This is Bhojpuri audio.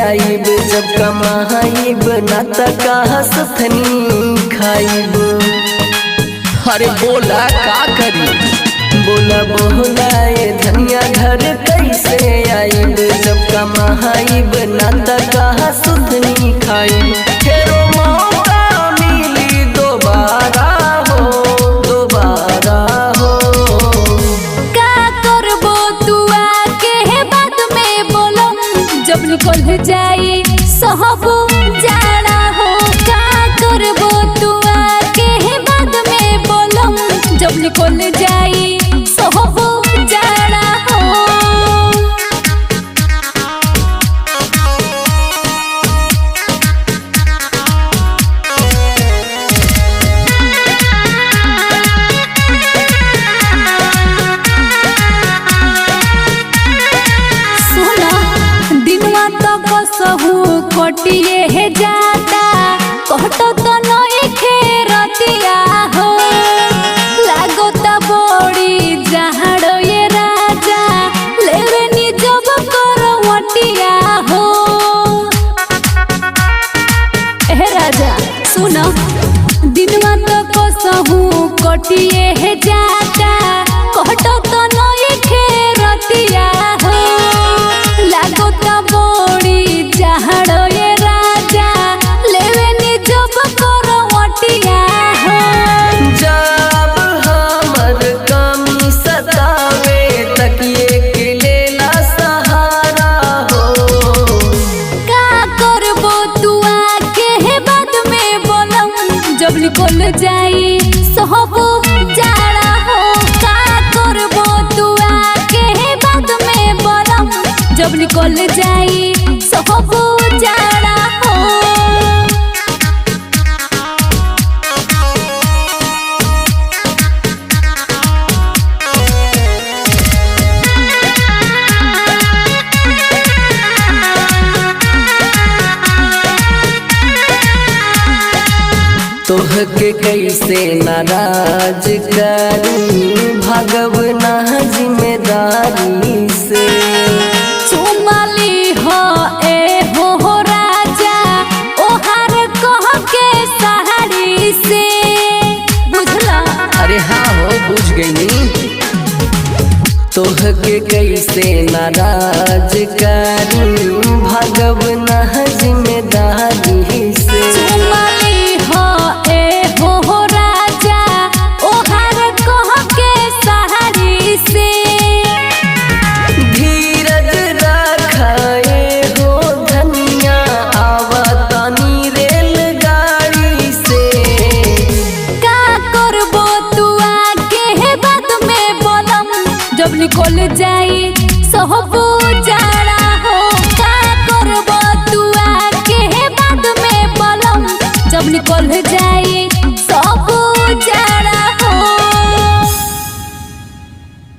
आईब जब कमाईब ना तका हसथनी खाईब। अरे बोला का करी, बोला बोला ये धनिया घर कैसे आईब जब कमाईब ना तका हसथनी खाईब। फेरो मौका मिली दोबारा हो, दोबारा हो। का करबो तू आके बाद में बोलो जब निकल जाई सहब जाना हो। का करबो तू आके बाद में बोलो जब निकल जाई सहब जाना हो। कहू कटिए हे जाता कहतो तो नई खेरतिया हो। लागोता बड़ी जहाड़ो ये राजा लेवे निजब करवटिया हो। ए राजा सुनो दिनवा तो कसहू कटिए हे जाता कहतो तो नई खेरतिया हो। लागोता बड़ी जहाड़ो ये राजा लेवे निजब करवटिया हो। जब हमर कमी सतावे तकिए के लेला सहारा हो। का करबो तू आके बाद में बोलम जब निकल जाई सहब जाड़ा हो। का करबो तू आके बाद में बोलम जब निकल जाई सहब जाड़ा हो। तोहके कैसे नाराज करी भगवना जिम्मेदारी से। चुमली हो ए हो राजा ओहार कह के सहारी से बुझला। अरे हाँ हो बुझ गई। तोहके कैसे नाराज करी भगवना जिम्मेदारी से। चुमली हो ए हो राजा ओहार कह के सहारी से। धीरज रखाए हो धनिया आवतानी रेलगाड़ी से। का करबो तू आके बाद में बोलम जब निकल जाई सहब जाड़ा हो। का करबो तू आके बाद में बोलम जब निकल जाई